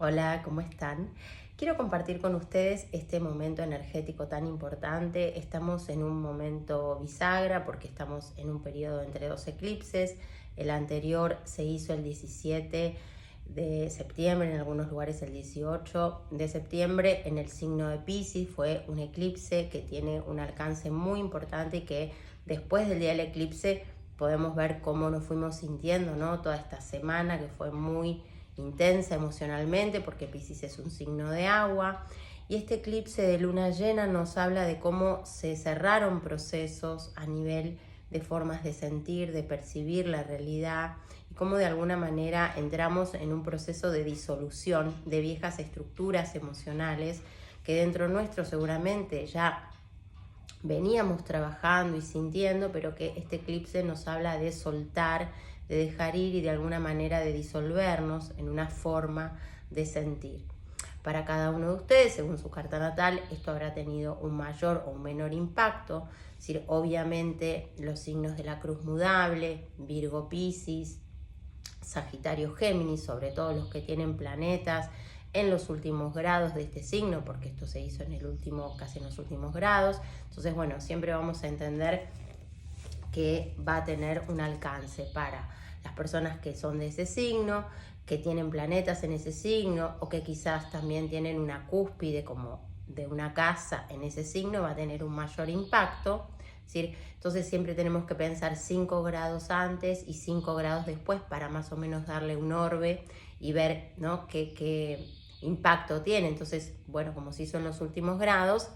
Hola, ¿cómo están? Quiero compartir con ustedes este momento energético tan importante. Estamos en un momento bisagra porque estamos en un periodo entre dos eclipses. El anterior se hizo el 17 de septiembre, en algunos lugares el 18 de septiembre, en el signo de Piscis. Fue un eclipse que tiene un alcance muy importante y que después del día del eclipse podemos ver cómo nos fuimos sintiendo, ¿no? Toda esta semana que fue muy intensa emocionalmente porque Piscis es un signo de agua, y este eclipse de luna llena nos habla de cómo se cerraron procesos a nivel de formas de sentir, de percibir la realidad, y cómo de alguna manera entramos en un proceso de disolución de viejas estructuras emocionales que dentro nuestro seguramente ya veníamos trabajando y sintiendo, pero que este eclipse nos habla de soltar, de dejar ir y de alguna manera de disolvernos en una forma de sentir. Para cada uno de ustedes, según su carta natal, esto habrá tenido un mayor o un menor impacto. Es decir, obviamente los signos de la cruz mudable, Virgo, Piscis, Sagitario, Géminis, sobre todo los que tienen planetas en los últimos grados de este signo, porque esto se hizo casi en los últimos grados. Entonces, bueno, siempre vamos a entender que va a tener un alcance para las personas que son de ese signo, que tienen planetas en ese signo, o que quizás también tienen una cúspide como de una casa en ese signo, va a tener un mayor impacto. ¿Sí? Entonces siempre tenemos que pensar 5 grados antes y 5 grados después para más o menos darle un orbe y ver, ¿no?, qué impacto tiene. Entonces, bueno, como se hizo en los últimos grados,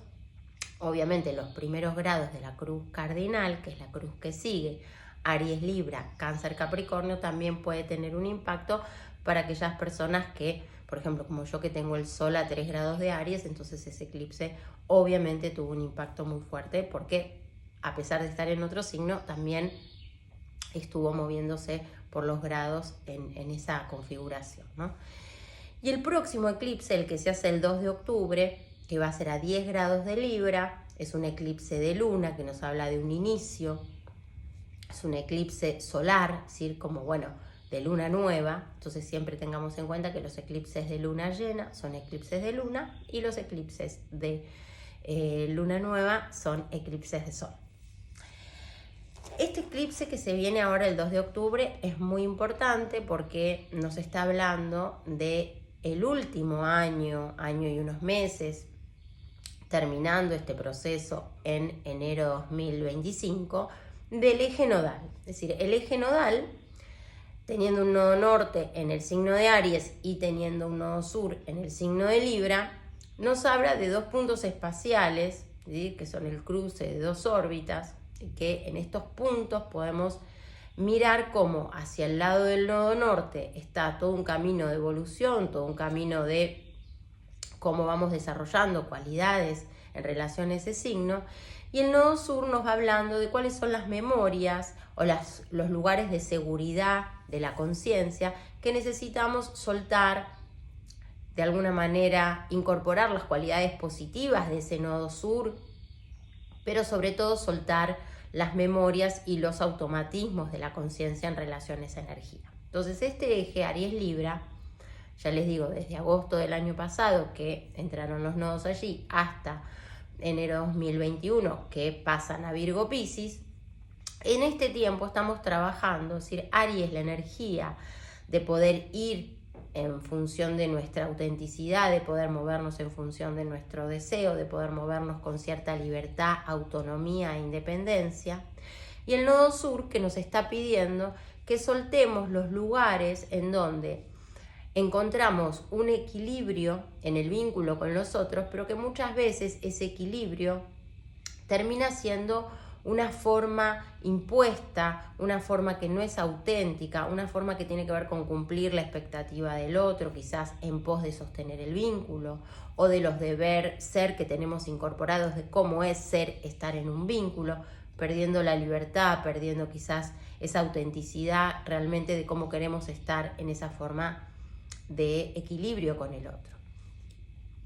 obviamente los primeros grados de la cruz cardinal, que es la cruz que sigue, Aries, Libra, Cáncer, Capricornio, también puede tener un impacto para aquellas personas que, por ejemplo, como yo, que tengo el Sol a 3 grados de Aries, entonces ese eclipse obviamente tuvo un impacto muy fuerte porque, a pesar de estar en otro signo, también estuvo moviéndose por los grados en esa configuración, ¿no? Y el próximo eclipse, el que se hace el 2 de octubre, que va a ser a 10 grados de Libra, es un eclipse de luna que nos habla de un inicio, es un eclipse solar, es decir, como, bueno, de luna nueva. Entonces siempre tengamos en cuenta que los eclipses de luna llena son eclipses de luna y los eclipses de luna nueva son eclipses de sol. Este eclipse que se viene ahora el 2 de octubre es muy importante porque nos está hablando de el último año y unos meses, terminando este proceso en enero 2025, del eje nodal. Es decir, el eje nodal, teniendo un nodo norte en el signo de Aries y teniendo un nodo sur en el signo de Libra, nos habla de dos puntos espaciales, ¿sí?, que son el cruce de dos órbitas, que en estos puntos podemos mirar cómo hacia el lado del nodo norte está todo un camino de evolución, todo un camino de cómo vamos desarrollando cualidades en relación a ese signo, y el nodo sur nos va hablando de cuáles son las memorias o los lugares de seguridad de la conciencia que necesitamos soltar, de alguna manera incorporar las cualidades positivas de ese nodo sur, pero sobre todo soltar las memorias y los automatismos de la conciencia en relación a esa energía. Entonces este eje Aries-Libra, ya les digo, desde agosto del año pasado que entraron los nodos allí hasta enero 2021 que pasan a Virgo-Piscis, en este tiempo estamos trabajando, es decir, Aries, la energía de poder ir en función de nuestra autenticidad, de poder movernos en función de nuestro deseo, de poder movernos con cierta libertad, autonomía e independencia. Y el nodo sur, que nos está pidiendo que soltemos los lugares en donde encontramos un equilibrio en el vínculo con los otros, pero que muchas veces ese equilibrio termina siendo una forma impuesta, una forma que no es auténtica, una forma que tiene que ver con cumplir la expectativa del otro, quizás en pos de sostener el vínculo, o de los deber ser que tenemos incorporados de cómo es ser, estar en un vínculo, perdiendo la libertad, perdiendo quizás esa autenticidad realmente de cómo queremos estar en esa forma de equilibrio con el otro.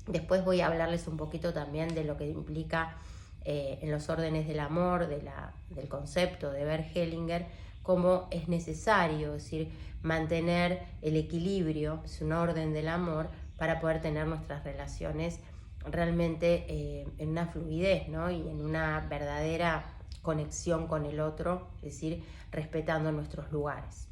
Después voy a hablarles un poquito también de lo que implica en los órdenes del amor, del concepto de Bert Hellinger, cómo es necesario, es decir, mantener el equilibrio, es un orden del amor, para poder tener nuestras relaciones realmente en una fluidez, ¿no? Y en una verdadera conexión con el otro, es decir, respetando nuestros lugares.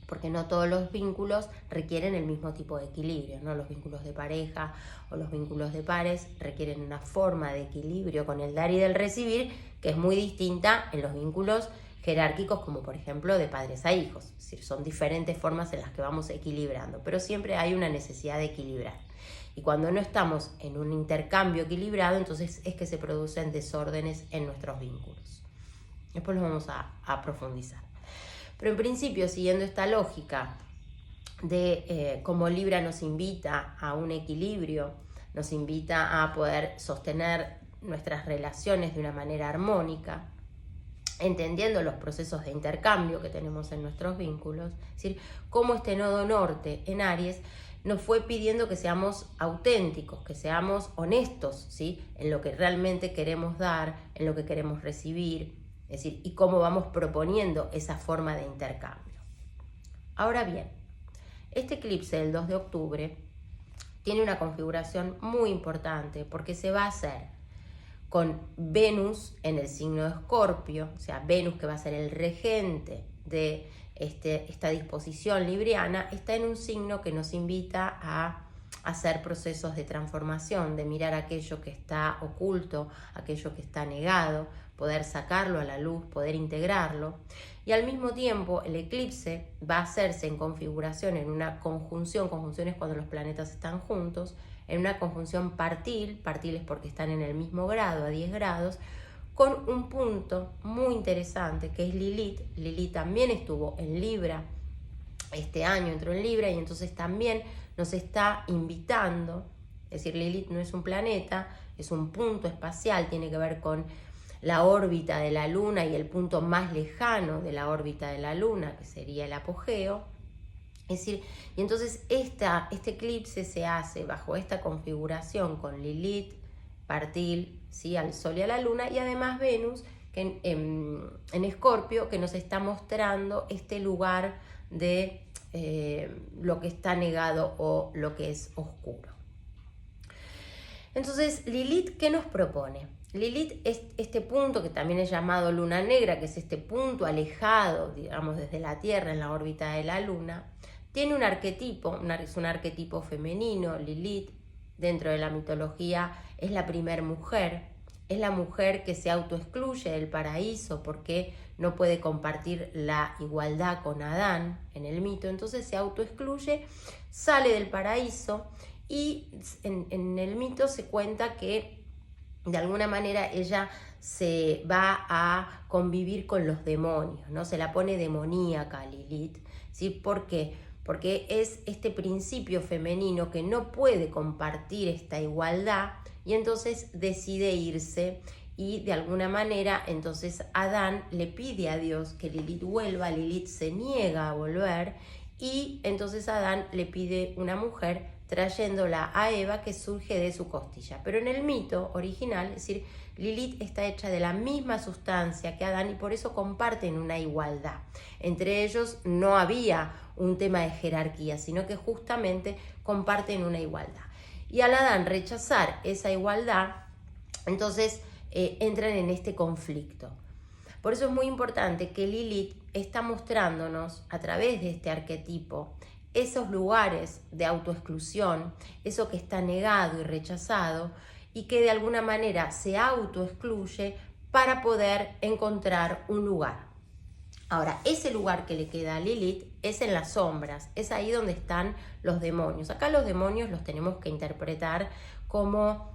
Porque no todos los vínculos requieren el mismo tipo de equilibrio, ¿no? Los vínculos de pareja o los vínculos de pares requieren una forma de equilibrio con el dar y del recibir que es muy distinta en los vínculos jerárquicos, como por ejemplo de padres a hijos. Es decir, son diferentes formas en las que vamos equilibrando, pero siempre hay una necesidad de equilibrar. Y cuando no estamos en un intercambio equilibrado, entonces es que se producen desórdenes en nuestros vínculos. Después lo vamos a profundizar. Pero en principio, siguiendo esta lógica de cómo Libra nos invita a un equilibrio, nos invita a poder sostener nuestras relaciones de una manera armónica, entendiendo los procesos de intercambio que tenemos en nuestros vínculos, es decir, cómo este nodo norte en Aries nos fue pidiendo que seamos auténticos, que seamos honestos, ¿sí? En lo que realmente queremos dar, en lo que queremos recibir, es decir, y cómo vamos proponiendo esa forma de intercambio. Ahora bien, este eclipse del 2 de octubre tiene una configuración muy importante porque se va a hacer con Venus en el signo de Escorpio, o sea, Venus, que va a ser el regente de esta disposición libriana, está en un signo que nos invita a hacer procesos de transformación, de mirar aquello que está oculto, aquello que está negado, poder sacarlo a la luz, poder integrarlo. Y al mismo tiempo el eclipse va a hacerse en configuración, en una conjunción, conjunciones cuando los planetas están juntos, en una conjunción partil es porque están en el mismo grado, a 10 grados, con un punto muy interesante que es Lilith. Lilith también estuvo en Libra, este año entró en Libra y entonces también nos está invitando, es decir, Lilith no es un planeta, es un punto espacial, tiene que ver con la órbita de la Luna y el punto más lejano de la órbita de la Luna, que sería el apogeo. Es decir, y entonces este eclipse se hace bajo esta configuración con Lilith, partil, ¿sí? Al Sol y a la Luna, y además Venus que en Escorpio, que nos está mostrando este lugar de lo que está negado o lo que es oscuro. Entonces, Lilith, ¿qué nos propone? Lilith es este punto que también es llamado luna negra, que es este punto alejado, digamos, desde la Tierra en la órbita de la Luna. Tiene un arquetipo, es un arquetipo femenino. Lilith, dentro de la mitología, es la primer mujer. Es la mujer que se autoexcluye del paraíso porque no puede compartir la igualdad con Adán en el mito. Entonces se autoexcluye, sale del paraíso y en el mito se cuenta que de alguna manera ella se va a convivir con los demonios, ¿no? Se la pone demoníaca Lilith, ¿sí? ¿Por qué? Porque es este principio femenino que no puede compartir esta igualdad y entonces decide irse y de alguna manera entonces Adán le pide a Dios que Lilith vuelva, Lilith se niega a volver y entonces Adán le pide una mujer trayéndola a Eva que surge de su costilla. Pero en el mito original, es decir, Lilith está hecha de la misma sustancia que Adán y por eso comparten una igualdad. Entre ellos no había un tema de jerarquía, sino que justamente comparten una igualdad. Y al Adán rechazar esa igualdad, entonces entran en este conflicto. Por eso es muy importante que Lilith está mostrándonos a través de este arquetipo esos lugares de autoexclusión, eso que está negado y rechazado y que de alguna manera se autoexcluye para poder encontrar un lugar. Ahora, ese lugar que le queda a Lilith es en las sombras, es ahí donde están los demonios. Acá los demonios los tenemos que interpretar como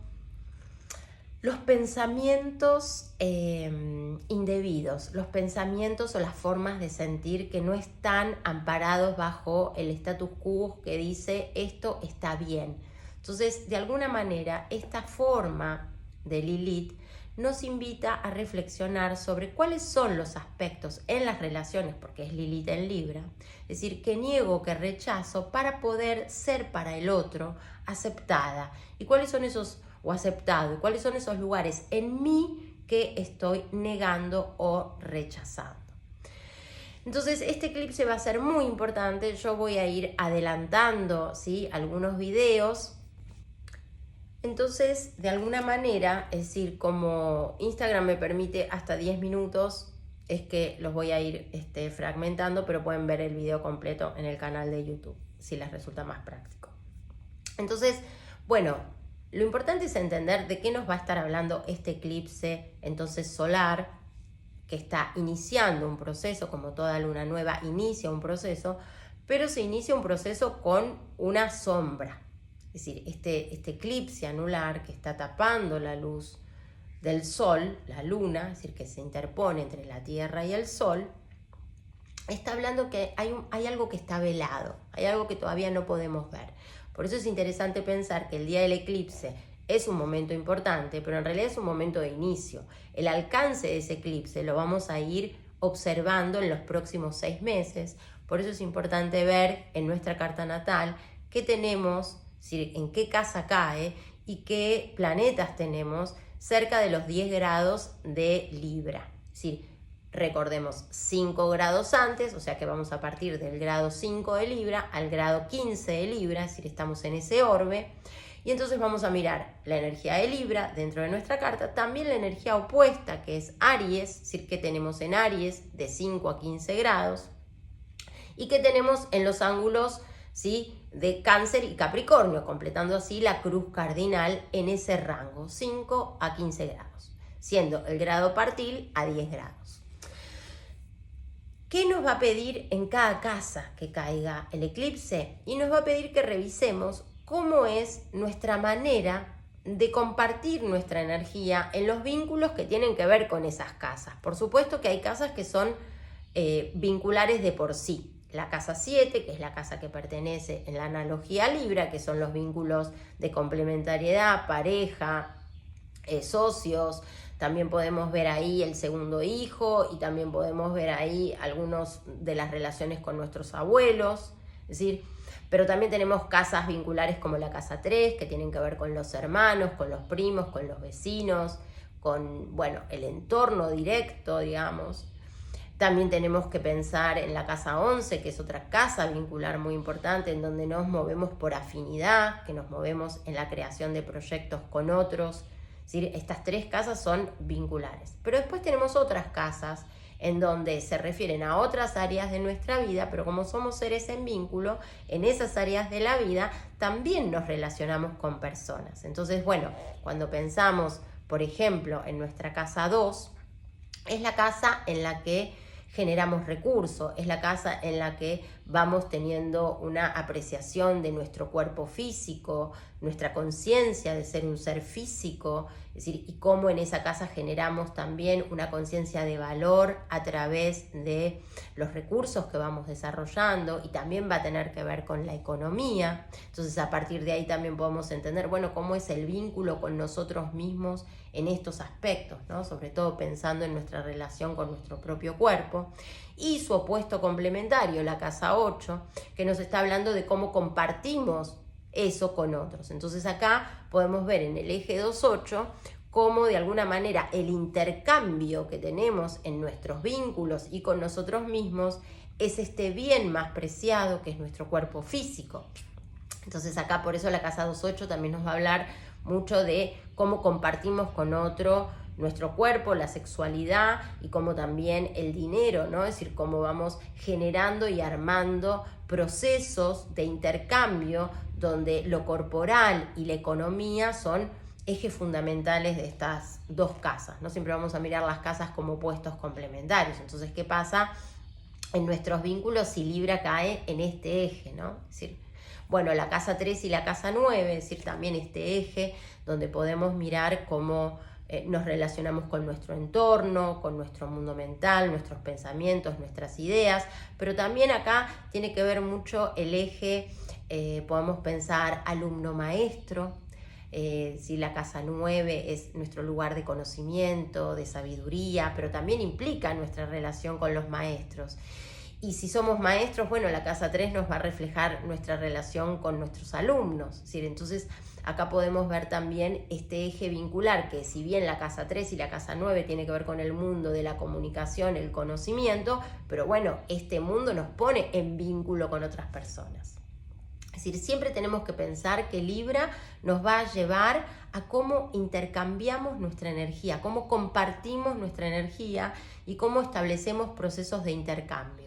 los pensamientos indebidos, los pensamientos o las formas de sentir que no están amparados bajo el status quo que dice esto está bien. Entonces, de alguna manera, esta forma de Lilith nos invita a reflexionar sobre cuáles son los aspectos en las relaciones, porque es Lilith en Libra, es decir, que niego, que rechazo para poder ser para el otro aceptada. ¿Y cuáles son esos o aceptado? ¿Y cuáles son esos lugares en mí que estoy negando o rechazando? Entonces este eclipse va a ser muy importante. Yo voy a ir adelantando, ¿sí?, algunos videos. Entonces, de alguna manera, es decir, como Instagram me permite hasta 10 minutos, es que los voy a ir fragmentando, pero pueden ver el video completo en el canal de YouTube, si les resulta más práctico. Entonces, bueno, lo importante es entender de qué nos va a estar hablando este eclipse entonces solar, que está iniciando un proceso, como toda luna nueva inicia un proceso, pero se inicia un proceso con una sombra. Es decir, este eclipse anular que está tapando la luz del sol, la luna, es decir, que se interpone entre la Tierra y el sol, está hablando que hay algo que está velado, hay algo que todavía no podemos ver. Por eso es interesante pensar que el día del eclipse es un momento importante, pero en realidad es un momento de inicio. El alcance de ese eclipse lo vamos a ir observando en los próximos 6 meses. Por eso es importante ver en nuestra carta natal qué tenemos, en qué casa cae y qué planetas tenemos cerca de los 10 grados de Libra. Es decir, recordemos 5 grados antes, o sea que vamos a partir del grado 5 de Libra al grado 15 de Libra, es decir, estamos en ese orbe. Y entonces vamos a mirar la energía de Libra dentro de nuestra carta, también la energía opuesta que es Aries, es decir, que tenemos en Aries de 5 a 15 grados y que tenemos en los ángulos, ¿sí?, de Cáncer y Capricornio, completando así la cruz cardinal en ese rango, 5 a 15 grados, siendo el grado partil a 10 grados. ¿Qué nos va a pedir en cada casa que caiga el eclipse? Y nos va a pedir que revisemos cómo es nuestra manera de compartir nuestra energía en los vínculos que tienen que ver con esas casas. Por supuesto que hay casas que son vinculares de por sí. La casa 7, que es la casa que pertenece en la analogía Libra, que son los vínculos de complementariedad, pareja, socios. También podemos ver ahí el segundo hijo y también podemos ver ahí algunos de las relaciones con nuestros abuelos. Es decir, pero también tenemos casas vinculares como la casa 3, que tienen que ver con los hermanos, con los primos, con los vecinos, con, bueno, el entorno directo, digamos. También tenemos que pensar en la casa 11, que es otra casa vincular muy importante, en donde nos movemos por afinidad, que nos movemos en la creación de proyectos con otros. Es decir, estas 3 casas son vinculares. Pero después tenemos otras casas en donde se refieren a otras áreas de nuestra vida, pero como somos seres en vínculo, en esas áreas de la vida también nos relacionamos con personas. Entonces, bueno, cuando pensamos, por ejemplo, en nuestra casa 2, es la casa en la que generamos recursos, es la casa en la que vamos teniendo una apreciación de nuestro cuerpo físico, nuestra conciencia de ser un ser físico, es decir, y cómo en esa casa generamos también una conciencia de valor a través de los recursos que vamos desarrollando, y también va a tener que ver con la economía. Entonces, a partir de ahí también podemos entender, bueno, cómo es el vínculo con nosotros mismos en estos aspectos, ¿no? Sobre todo pensando en nuestra relación con nuestro propio cuerpo. Y su opuesto complementario, la casa 8, que nos está hablando de cómo compartimos eso con otros. Entonces acá podemos ver en el eje 2-8 cómo de alguna manera el intercambio que tenemos en nuestros vínculos y con nosotros mismos es este bien más preciado que es nuestro cuerpo físico. Entonces acá por eso la casa 2-8 también nos va a hablar mucho de cómo compartimos con otro nuestro cuerpo, la sexualidad y cómo también el dinero, ¿no? Es decir, cómo vamos generando y armando procesos de intercambio donde lo corporal y la economía son ejes fundamentales de estas 2 casas. No siempre vamos a mirar las casas como opuestos complementarios. Entonces, ¿qué pasa en nuestros vínculos si Libra cae en este eje, ¿no? Es decir, bueno, la casa 3 y la casa 9, es decir, también este eje donde podemos mirar cómo nos relacionamos con nuestro entorno, con nuestro mundo mental, nuestros pensamientos, nuestras ideas, pero también acá tiene que ver mucho el eje, podemos pensar alumno-maestro. Si la casa 9 es nuestro lugar de conocimiento, de sabiduría, pero también implica nuestra relación con los maestros. Y si somos maestros, bueno, la casa 3 nos va a reflejar nuestra relación con nuestros alumnos. Es decir, entonces acá podemos ver también este eje vincular, que si bien la casa 3 y la casa 9 tiene que ver con el mundo de la comunicación, el conocimiento, pero bueno, este mundo nos pone en vínculo con otras personas. Es decir, siempre tenemos que pensar que Libra nos va a llevar a cómo intercambiamos nuestra energía, cómo compartimos nuestra energía y cómo establecemos procesos de intercambio.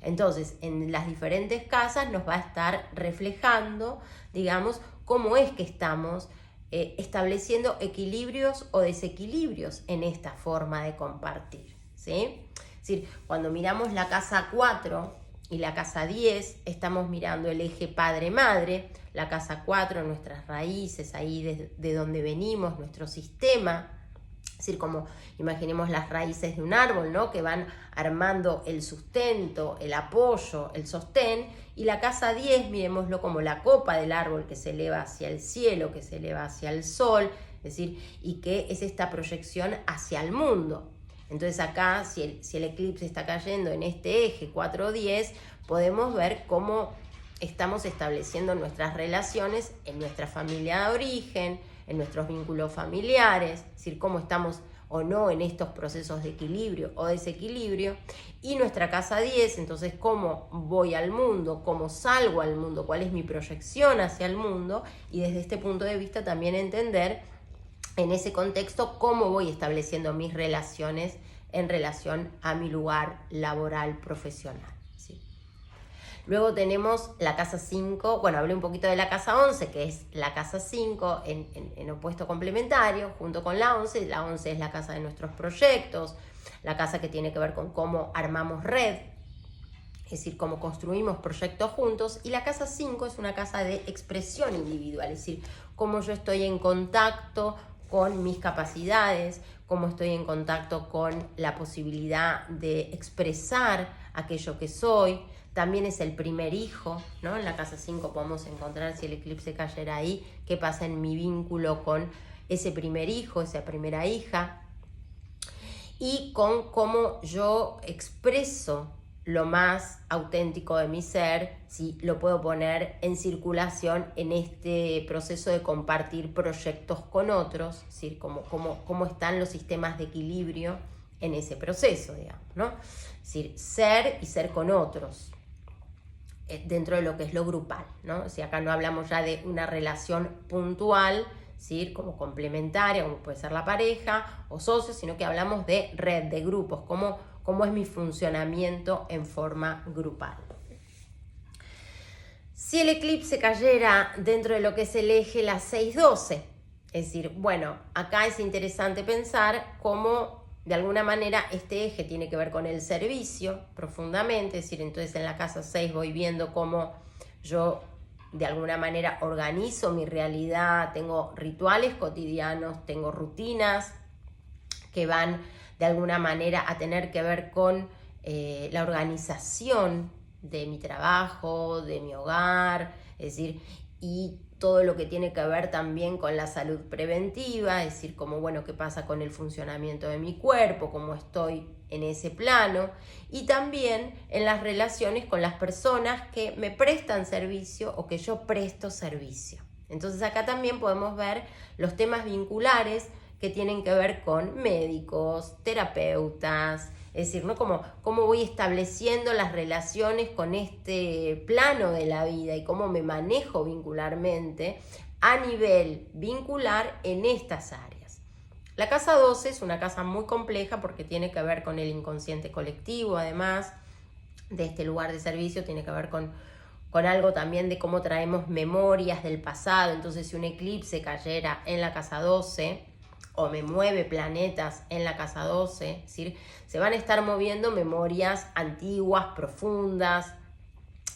Entonces, en las diferentes casas nos va a estar reflejando, digamos, cómo es que estamos estableciendo equilibrios o desequilibrios en esta forma de compartir, ¿sí? Es decir, cuando miramos la casa 4 y la casa 10, estamos mirando el eje padre-madre, la casa 4, nuestras raíces, ahí de donde venimos, nuestro sistema. Es decir, como imaginemos las raíces de un árbol, ¿no? Que van armando el sustento, el apoyo, el sostén. Y la casa 10, miremoslo como la copa del árbol que se eleva hacia el cielo, que se eleva hacia el sol, es decir, y que es esta proyección hacia el mundo. Entonces acá, si el eclipse está cayendo en este eje 4-10, podemos ver cómo estamos estableciendo nuestras relaciones en nuestra familia de origen, en nuestros vínculos familiares, es decir, cómo estamos o no en estos procesos de equilibrio o desequilibrio, y nuestra casa 10, entonces cómo voy al mundo, cómo salgo al mundo, cuál es mi proyección hacia el mundo, y desde este punto de vista también entender en ese contexto cómo voy estableciendo mis relaciones en relación a mi lugar laboral profesional. Luego tenemos la casa 5, bueno, hablé un poquito de la casa 11, que es la casa 5 en opuesto complementario, junto con la 11. La 11 es la casa de nuestros proyectos, la casa que tiene que ver con cómo armamos red, es decir, cómo construimos proyectos juntos. Y la casa 5 es una casa de expresión individual, es decir, cómo yo estoy en contacto con mis capacidades, cómo estoy en contacto con la posibilidad de expresar aquello que soy. También es el primer hijo, ¿no? En la casa 5 podemos encontrar, si el eclipse cayera ahí, qué pasa en mi vínculo con ese primer hijo, esa primera hija, y con cómo yo expreso lo más auténtico de mi ser, si lo puedo poner en circulación en este proceso de compartir proyectos con otros, es decir, cómo están los sistemas de equilibrio en ese proceso, digamos, ¿no? Es decir, ser y ser con otros, dentro de lo que es lo grupal, ¿no? O sea, acá no hablamos ya de una relación puntual, ¿sí? Como complementaria, como puede ser la pareja o socios, sino que hablamos de red, de grupos, cómo es mi funcionamiento en forma grupal. Si el eclipse cayera dentro de lo que es el eje la 6-12, es decir, bueno, acá es interesante pensar cómo de alguna manera este eje tiene que ver con el servicio profundamente, es decir, entonces en la casa 6 voy viendo cómo yo de alguna manera organizo mi realidad, tengo rituales cotidianos, tengo rutinas que van de alguna manera a tener que ver con la organización de mi trabajo, de mi hogar, es decir, y todo lo que tiene que ver también con la salud preventiva, es decir, como, bueno, qué pasa con el funcionamiento de mi cuerpo, cómo estoy en ese plano, y también en las relaciones con las personas que me prestan servicio o que yo presto servicio. Entonces acá también podemos ver los temas vinculares que tienen que ver con médicos, terapeutas, es decir, ¿no? Cómo voy estableciendo las relaciones con este plano de la vida y cómo me manejo vincularmente a nivel vincular en estas áreas. La casa 12 es una casa muy compleja porque tiene que ver con el inconsciente colectivo, además de este lugar de servicio, tiene que ver con algo también de cómo traemos memorias del pasado. Entonces, si un eclipse cayera en la casa 12, o me mueve planetas en la casa 12, es decir, se van a estar moviendo memorias antiguas, profundas,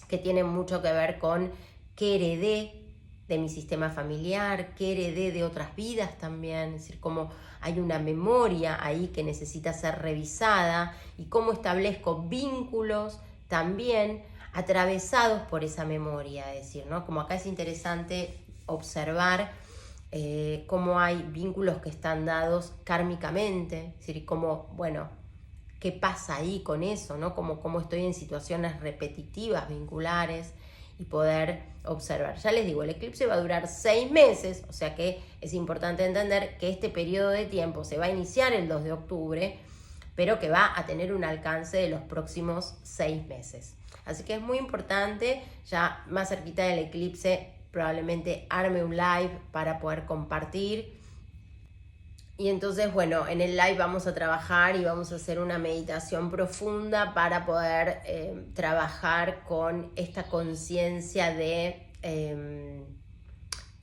que tienen mucho que ver con qué heredé de mi sistema familiar, qué heredé de otras vidas también, es decir, cómo hay una memoria ahí que necesita ser revisada y cómo establezco vínculos también atravesados por esa memoria, es decir, ¿no? Como acá es interesante observar cómo hay vínculos que están dados kármicamente, es decir, cómo, bueno, qué pasa ahí con eso, ¿no? Cómo estoy en situaciones repetitivas, vinculares, y poder observar. Ya les digo, el eclipse va a durar 6 meses, o sea que es importante entender que este periodo de tiempo se va a iniciar el 2 de octubre, pero que va a tener un alcance de los próximos 6 meses. Así que es muy importante, ya más cerquita del eclipse probablemente arme un live para poder compartir. Y entonces, bueno, en el live vamos a trabajar y vamos a hacer una meditación profunda para poder trabajar con esta conciencia de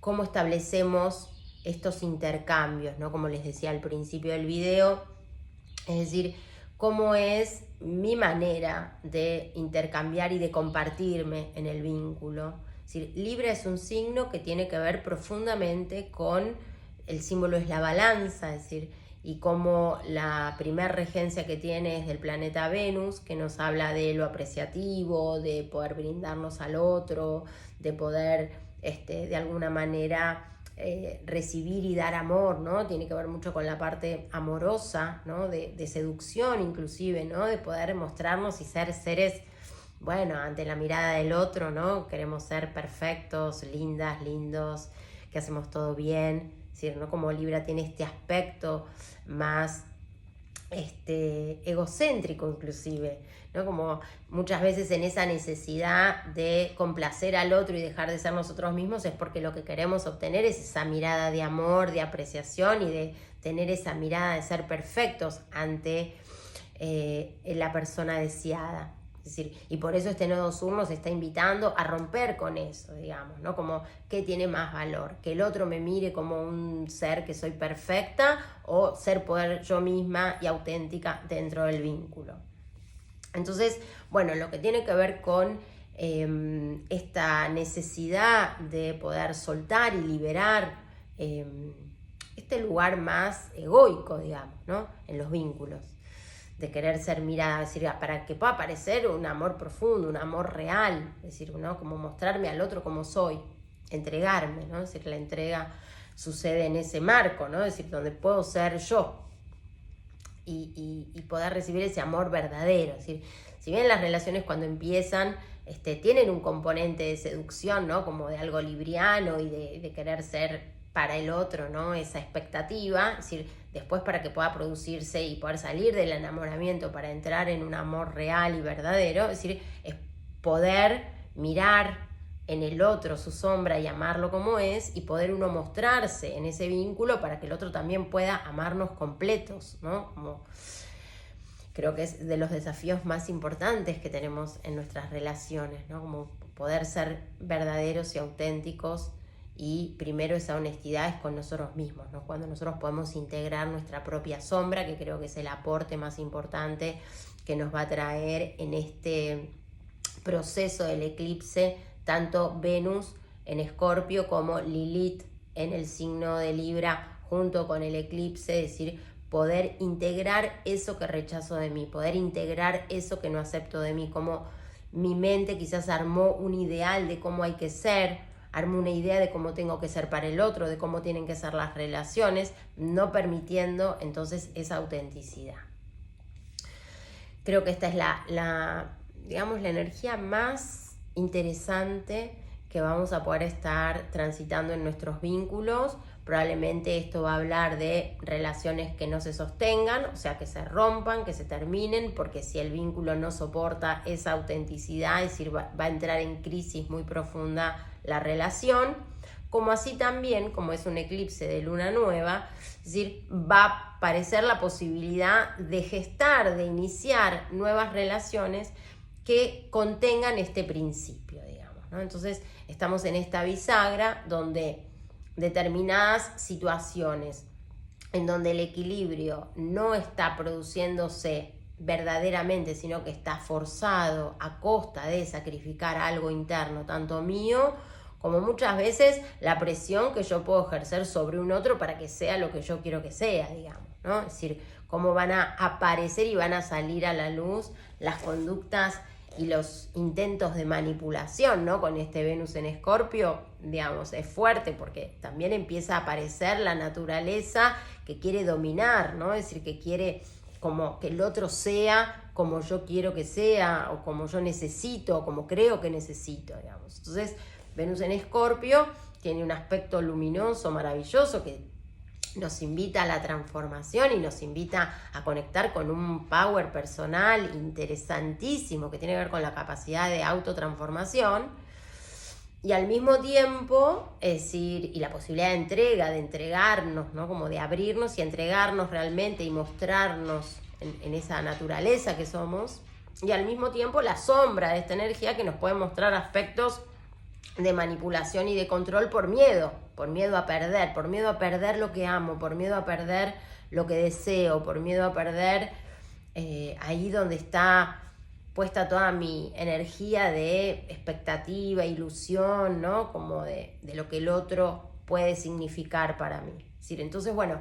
cómo establecemos estos intercambios, ¿no? Como les decía al principio del video, es decir, cómo es mi manera de intercambiar y de compartirme en el vínculo. Es decir, Libra es un signo que tiene que ver profundamente con, el símbolo es la balanza, es decir, y como la primer regencia que tiene es del planeta Venus, que nos habla de lo apreciativo, de poder brindarnos al otro, de poder de alguna manera recibir y dar amor, ¿no? Tiene que ver mucho con la parte amorosa, ¿no? De seducción inclusive, ¿no? De poder mostrarnos y ser seres, bueno, ante la mirada del otro, ¿no? Queremos ser perfectos, lindas, lindos, que hacemos todo bien, es decir, ¿no? Como Libra tiene este aspecto más egocéntrico inclusive, ¿no? Como muchas veces en esa necesidad de complacer al otro y dejar de ser nosotros mismos es porque lo que queremos obtener es esa mirada de amor, de apreciación y de tener esa mirada de ser perfectos ante la persona deseada. Es decir, y por eso este nodo sur nos está invitando a romper con eso, digamos, ¿no? Como, ¿qué tiene más valor? Que el otro me mire como un ser que soy perfecta o ser poder yo misma y auténtica dentro del vínculo. Entonces, bueno, lo que tiene que ver con esta necesidad de poder soltar y liberar este lugar más egoico, digamos, ¿no? En los vínculos, de querer ser mirada, es decir, para que pueda aparecer un amor profundo, un amor real, es decir, ¿no? Como mostrarme al otro como soy, entregarme, ¿no? Es decir, la entrega sucede en ese marco, ¿no? Es decir, donde puedo ser yo y poder recibir ese amor verdadero. Es decir, si bien las relaciones cuando empiezan tienen un componente de seducción, ¿no? Como de algo libriano y de querer ser para el otro, ¿no? Esa expectativa, es decir, después para que pueda producirse y poder salir del enamoramiento para entrar en un amor real y verdadero, es decir, es poder mirar en el otro su sombra y amarlo como es y poder uno mostrarse en ese vínculo para que el otro también pueda amarnos completos, ¿no? Como creo que es de los desafíos más importantes que tenemos en nuestras relaciones, ¿no? Como poder ser verdaderos y auténticos. Y primero esa honestidad es con nosotros mismos, ¿no? Cuando nosotros podemos integrar nuestra propia sombra, que creo que es el aporte más importante que nos va a traer en este proceso del eclipse, tanto Venus en Escorpio como Lilith en el signo de Libra junto con el eclipse, es decir, poder integrar eso que rechazo de mí, poder integrar eso que no acepto de mí, como mi mente quizás armó un ideal de cómo hay que ser, armo una idea de cómo tengo que ser para el otro, de cómo tienen que ser las relaciones, no permitiendo entonces esa autenticidad. Creo que esta es digamos, la energía más interesante que vamos a poder estar transitando en nuestros vínculos. Probablemente esto va a hablar de relaciones que no se sostengan, o sea, que se rompan, que se terminen, porque si el vínculo no soporta esa autenticidad, es decir, va a entrar en crisis muy profunda la relación, como así también, como es un eclipse de luna nueva, es decir, va a aparecer la posibilidad de gestar, de iniciar nuevas relaciones que contengan este principio, digamos, ¿no? Entonces, estamos en esta bisagra donde determinadas situaciones en donde el equilibrio no está produciéndose verdaderamente, sino que está forzado a costa de sacrificar algo interno, tanto mío como muchas veces la presión que yo puedo ejercer sobre un otro para que sea lo que yo quiero que sea, digamos, ¿no? Es decir, cómo van a aparecer y van a salir a la luz las conductas y los intentos de manipulación, ¿no? Con este Venus en Escorpio, digamos, es fuerte porque también empieza a aparecer la naturaleza que quiere dominar, ¿no? Es decir, que quiere como que el otro sea como yo quiero que sea, o como yo necesito, o como creo que necesito, digamos. Entonces, Venus en Escorpio tiene un aspecto luminoso, maravilloso, que nos invita a la transformación y nos invita a conectar con un power personal interesantísimo que tiene que ver con la capacidad de autotransformación. Y al mismo tiempo, es decir, y la posibilidad de entrega, de entregarnos, ¿no? Como de abrirnos y entregarnos realmente y mostrarnos en esa naturaleza que somos. Y al mismo tiempo la sombra de esta energía que nos puede mostrar aspectos de manipulación y de control por miedo a perder lo que amo, por miedo a perder lo que deseo, por miedo a perder ahí donde está puesta toda mi energía de expectativa, ilusión, ¿no? Como de lo que el otro puede significar para mí. Es decir, entonces, bueno,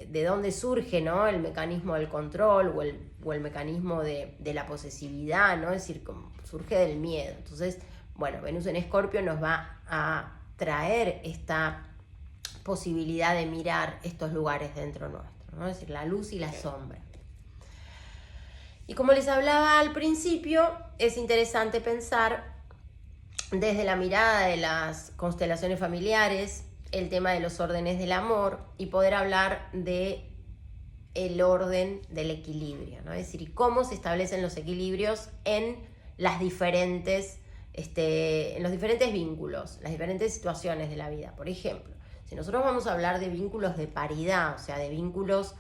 ¿de dónde surge, ¿no? El mecanismo del control o el mecanismo de la posesividad, ¿no? Es decir, surge del miedo. Entonces, bueno, Venus en Escorpio nos va a traer esta posibilidad de mirar estos lugares dentro nuestro, ¿no? Es decir, la luz y la sombra. Y como les hablaba al principio, es interesante pensar desde la mirada de las constelaciones familiares el tema de los órdenes del amor y poder hablar de el orden del equilibrio, ¿no? Es decir, cómo se establecen los equilibrios en las diferentes, en los diferentes vínculos, las diferentes situaciones de la vida. Por ejemplo, si nosotros vamos a hablar de vínculos de paridad, o sea, de vínculos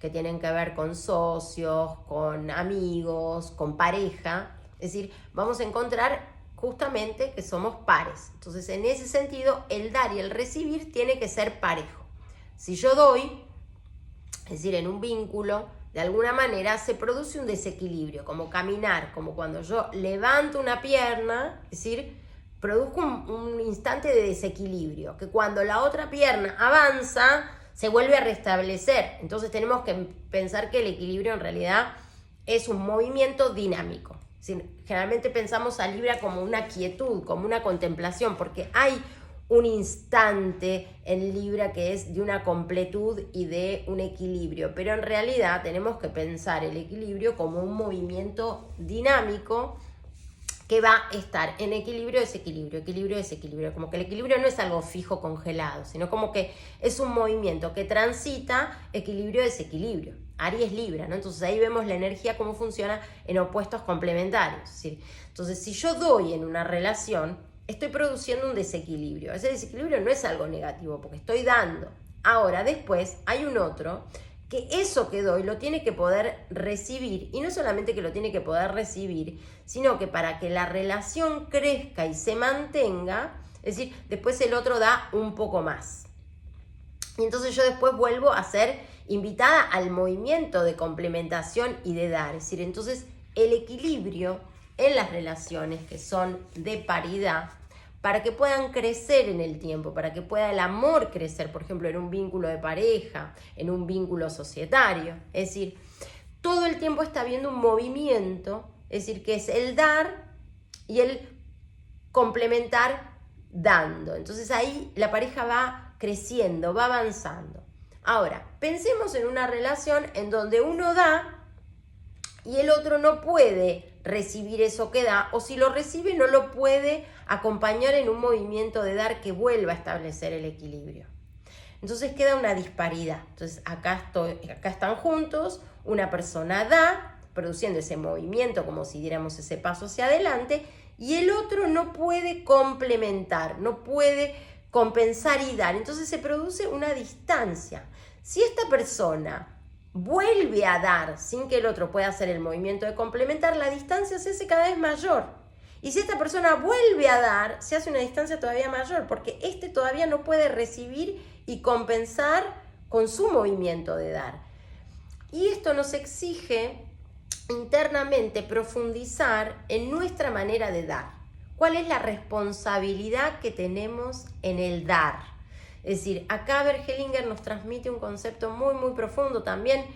que tienen que ver con socios, con amigos, con pareja, es decir, vamos a encontrar justamente que somos pares. Entonces, en ese sentido, el dar y el recibir tiene que ser parejo. Si yo doy, es decir, en un vínculo, de alguna manera se produce un desequilibrio, como caminar, como cuando yo levanto una pierna, es decir, produzco un instante de desequilibrio, que cuando la otra pierna avanza, se vuelve a restablecer. Entonces tenemos que pensar que el equilibrio en realidad es un movimiento dinámico. Es decir, generalmente pensamos a Libra como una quietud, como una contemplación, porque hay un instante en Libra que es de una completud y de un equilibrio, pero en realidad tenemos que pensar el equilibrio como un movimiento dinámico que va a estar en equilibrio, desequilibrio, como que el equilibrio no es algo fijo, congelado, sino como que es un movimiento que transita equilibrio, desequilibrio. Aries, Libra, ¿no? Entonces ahí vemos la energía cómo funciona en opuestos complementarios. ¿Sí? Entonces, si yo doy en una relación, estoy produciendo un desequilibrio. Ese desequilibrio no es algo negativo, porque estoy dando. Ahora, después, hay un otro que eso que doy lo tiene que poder recibir, y no solamente que lo tiene que poder recibir, sino que para que la relación crezca y se mantenga, es decir, después el otro da un poco más. Y entonces yo después vuelvo a ser invitada al movimiento de complementación y de dar. Es decir, entonces el equilibrio en las relaciones que son de paridad, para que puedan crecer en el tiempo, para que pueda el amor crecer, por ejemplo, en un vínculo de pareja, en un vínculo societario. Es decir, todo el tiempo está habiendo un movimiento, es decir, que es el dar y el complementar dando. Entonces ahí la pareja va creciendo, va avanzando. Ahora, pensemos en una relación en donde uno da y el otro no puede recibir eso que da, o si lo recibe no lo puede acompañar en un movimiento de dar que vuelva a establecer el equilibrio. Entonces queda una disparidad. Entonces acá están juntos, una persona da, produciendo ese movimiento como si diéramos ese paso hacia adelante, y el otro no puede complementar, no puede compensar y dar. Entonces se produce una distancia. Si esta persona vuelve a dar sin que el otro pueda hacer el movimiento de complementar, la distancia se hace cada vez mayor. Y si esta persona vuelve a dar, se hace una distancia todavía mayor, porque este todavía no puede recibir y compensar con su movimiento de dar. Y esto nos exige internamente profundizar en nuestra manera de dar. ¿Cuál es la responsabilidad que tenemos en el dar? Es decir, acá Bert Hellinger nos transmite un concepto muy, muy profundo también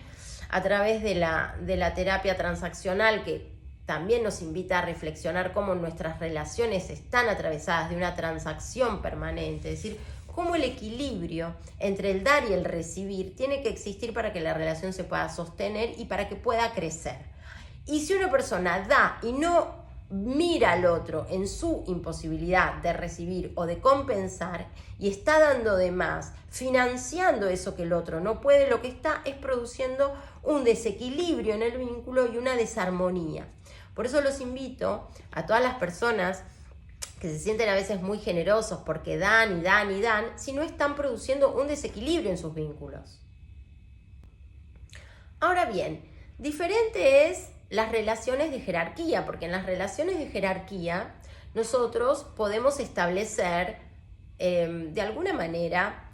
a través de la terapia transaccional, que también nos invita a reflexionar cómo nuestras relaciones están atravesadas de una transacción permanente. Es decir, cómo el equilibrio entre el dar y el recibir tiene que existir para que la relación se pueda sostener y para que pueda crecer. Y si una persona da y no mira al otro en su imposibilidad de recibir o de compensar y está dando de más, financiando eso que el otro no puede, lo que está es produciendo un desequilibrio en el vínculo y una desarmonía. Por eso los invito a todas las personas que se sienten a veces muy generosos porque dan y dan y dan, si no están produciendo un desequilibrio en sus vínculos. Ahora bien, diferente es las relaciones de jerarquía, porque en las relaciones de jerarquía nosotros podemos establecer de alguna manera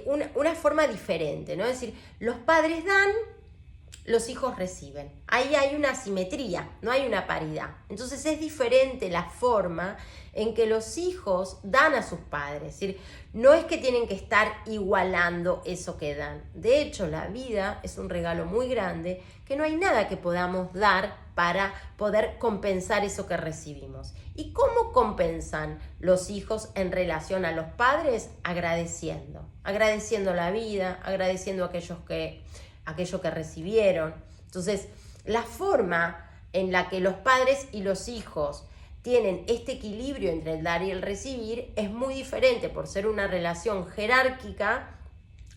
una forma diferente, ¿no? Es decir, los padres dan, los hijos reciben. Ahí hay una asimetría, no hay una paridad. Entonces es diferente la forma en que los hijos dan a sus padres. Es decir, no es que tienen que estar igualando eso que dan. De hecho, la vida es un regalo muy grande que no hay nada que podamos dar para poder compensar eso que recibimos. ¿Y cómo compensan los hijos en relación a los padres? Agradeciendo la vida, agradeciendo aquello que recibieron. Entonces, la forma en la que los padres y los hijos tienen este equilibrio entre el dar y el recibir es muy diferente por ser una relación jerárquica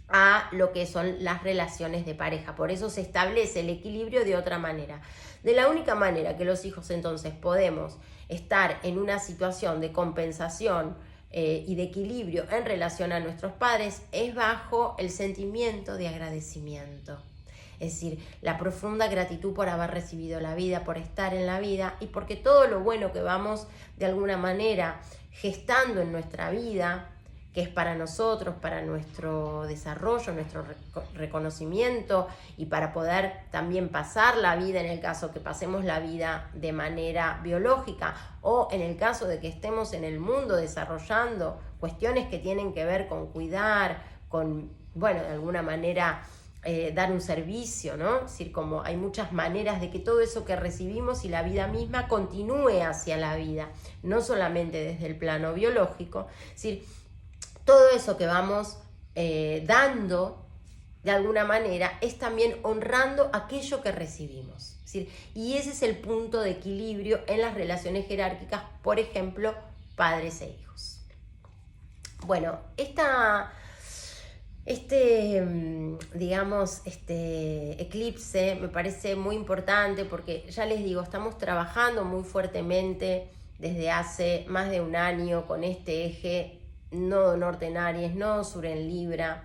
a lo que son las relaciones de pareja. Por eso se establece el equilibrio de otra manera. De la única manera que los hijos entonces podemos estar en una situación de compensación y de equilibrio en relación a nuestros padres es bajo el sentimiento de agradecimiento. Es decir, la profunda gratitud por haber recibido la vida, por estar en la vida y porque todo lo bueno que vamos de alguna manera gestando en nuestra vida, que es para nosotros, para nuestro desarrollo, nuestro reconocimiento y para poder también pasar la vida en el caso que pasemos la vida de manera biológica o en el caso de que estemos en el mundo desarrollando cuestiones que tienen que ver con cuidar, con, bueno, de alguna manera dar un servicio, ¿no? Es decir, como hay muchas maneras de que todo eso que recibimos y la vida misma continúe hacia la vida, no solamente desde el plano biológico, es decir, todo eso que vamos dando de alguna manera es también honrando aquello que recibimos. Es decir, y ese es el punto de equilibrio en las relaciones jerárquicas, por ejemplo, padres e hijos. Bueno, este eclipse me parece muy importante porque ya les digo, estamos trabajando muy fuertemente desde hace más de un año con este eje nodo norte en Aries, nodo sur en Libra,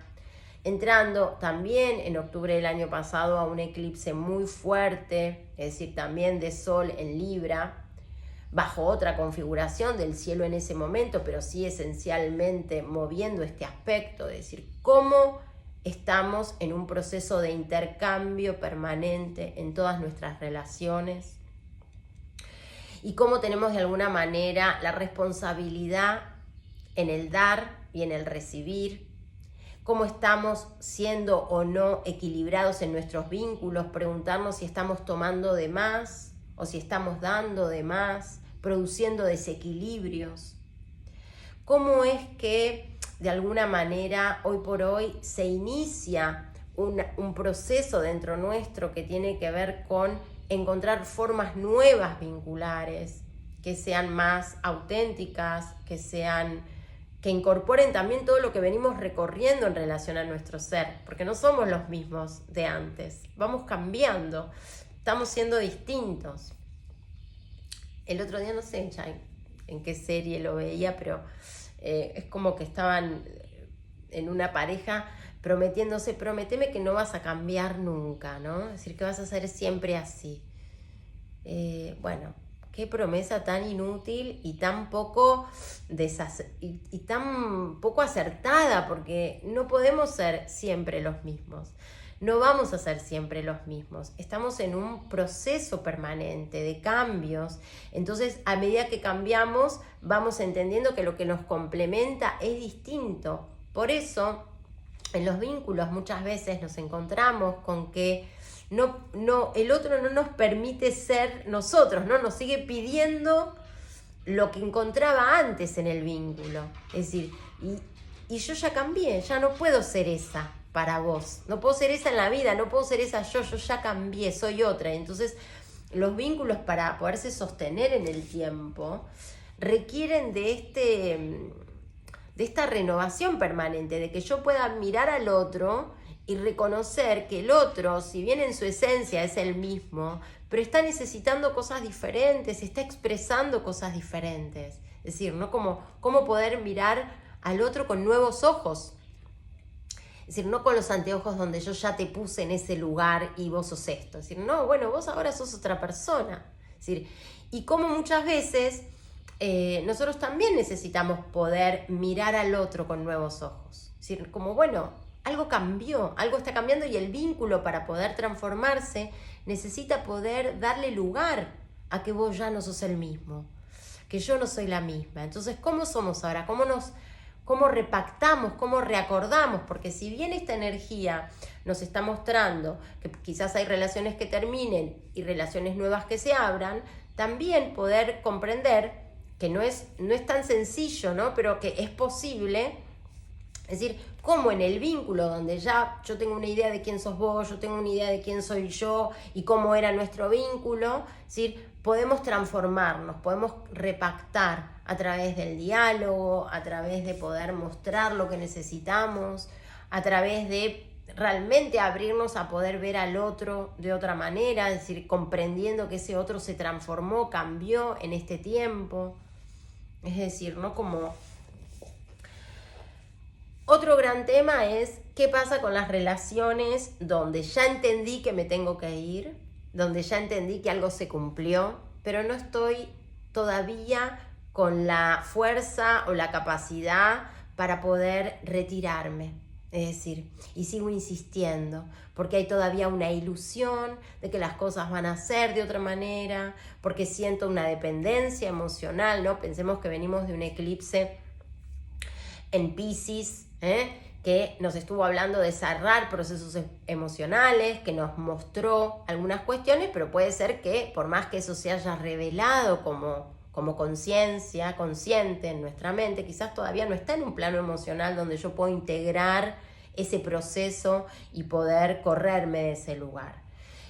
entrando también en octubre del año pasado a un eclipse muy fuerte, es decir, también de Sol en Libra, bajo otra configuración del cielo en ese momento, pero sí esencialmente moviendo este aspecto, es decir, cómo estamos en un proceso de intercambio permanente en todas nuestras relaciones y cómo tenemos de alguna manera la responsabilidad en el dar y en el recibir, cómo estamos siendo o no equilibrados en nuestros vínculos, preguntarnos si estamos tomando de más o si estamos dando de más, produciendo desequilibrios. ¿Cómo es que de alguna manera hoy por hoy se inicia un proceso dentro nuestro que tiene que ver con encontrar formas nuevas vinculares, que sean más auténticas, que incorporen también todo lo que venimos recorriendo en relación a nuestro ser, porque no somos los mismos de antes, vamos cambiando, estamos siendo distintos. El otro día no sé ya en qué serie lo veía, pero es como que estaban en una pareja prometiéndose, prométeme que no vas a cambiar nunca, ¿no? Es decir, que vas a ser siempre así. Bueno, qué promesa tan inútil y tan poco y tan poco acertada, porque no podemos ser siempre los mismos. No vamos a ser siempre los mismos. Estamos en un proceso permanente de cambios. Entonces, a medida que cambiamos, vamos entendiendo que lo que nos complementa es distinto. Por eso, en los vínculos muchas veces nos encontramos con que el otro no nos permite ser nosotros, ¿no? Nos sigue pidiendo lo que encontraba antes en el vínculo. Es decir, y yo ya cambié, ya no puedo ser esa para vos, no puedo ser esa en la vida, no puedo ser esa yo ya cambié, soy otra. Entonces los vínculos para poderse sostener en el tiempo requieren de esta renovación permanente, de que yo pueda mirar al otro y reconocer que el otro, si bien en su esencia es el mismo, pero está necesitando cosas diferentes, está expresando cosas diferentes. Es decir, ¿no? Cómo poder mirar al otro con nuevos ojos. Es decir, no con los anteojos donde yo ya te puse en ese lugar y vos sos esto. Es decir, no, bueno, vos ahora sos otra persona. Es decir, y como muchas veces nosotros también necesitamos poder mirar al otro con nuevos ojos. Es decir, como bueno, algo cambió, algo está cambiando y el vínculo para poder transformarse necesita poder darle lugar a que vos ya no sos el mismo, que yo no soy la misma. Entonces, ¿cómo somos ahora? ¿Cómo repactamos? ¿Cómo reacordamos? Porque si bien esta energía nos está mostrando que quizás hay relaciones que terminen y relaciones nuevas que se abran, también poder comprender que no es tan sencillo, ¿no? Pero que es posible. Es decir, como en el vínculo donde ya yo tengo una idea de quién sos vos, yo tengo una idea de quién soy yo y cómo era nuestro vínculo, es decir, podemos transformarnos, podemos repactar a través del diálogo, a través de poder mostrar lo que necesitamos, a través de realmente abrirnos a poder ver al otro de otra manera, es decir, comprendiendo que ese otro se transformó, cambió en este tiempo. Es decir, ¿no? Como otro gran tema es qué pasa con las relaciones donde ya entendí que me tengo que ir, donde ya entendí que algo se cumplió, pero no estoy todavía con la fuerza o la capacidad para poder retirarme. Es decir, y sigo insistiendo, porque hay todavía una ilusión de que las cosas van a ser de otra manera, porque siento una dependencia emocional, ¿no? Pensemos que venimos de un eclipse en Piscis, que nos estuvo hablando de cerrar procesos emocionales, que nos mostró algunas cuestiones, pero puede ser que por más que eso se haya revelado como conciencia, consciente en nuestra mente, quizás todavía no está en un plano emocional donde yo puedo integrar ese proceso y poder correrme de ese lugar.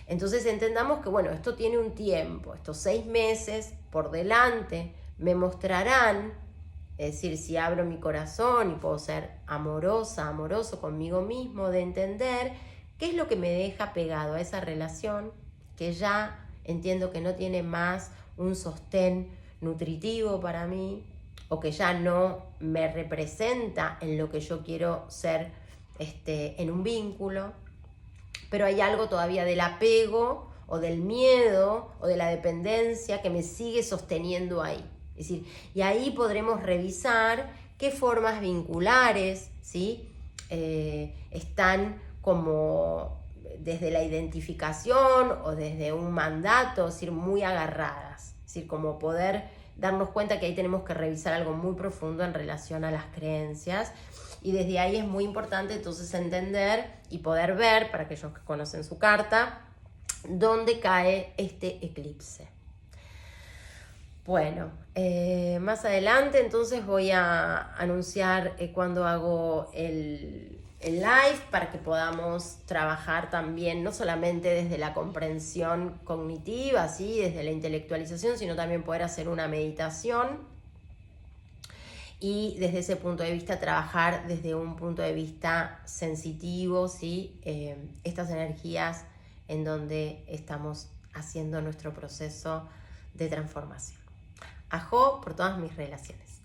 Entonces entendamos que bueno, esto tiene un tiempo, estos 6 meses por delante me mostrarán. Es decir, si abro mi corazón y puedo ser amoroso conmigo mismo, de entender qué es lo que me deja pegado a esa relación, que ya entiendo que no tiene más un sostén nutritivo para mí, o que ya no me representa en lo que yo quiero ser en un vínculo, pero hay algo todavía del apego o del miedo o de la dependencia que me sigue sosteniendo ahí. Es decir, y ahí podremos revisar qué formas vinculares, ¿sí? Están como desde la identificación o desde un mandato, es decir, muy agarradas. Es decir, como poder darnos cuenta que ahí tenemos que revisar algo muy profundo en relación a las creencias. Y desde ahí es muy importante entonces entender y poder ver, para aquellos que conocen su carta, dónde cae este eclipse. Bueno, más adelante entonces voy a anunciar cuando hago el live para que podamos trabajar también, no solamente desde la comprensión cognitiva, ¿sí? Desde la intelectualización, sino también poder hacer una meditación y desde ese punto de vista trabajar desde un punto de vista sensitivo, ¿sí? Estas energías en donde estamos haciendo nuestro proceso de transformación. Ajo por todas mis relaciones.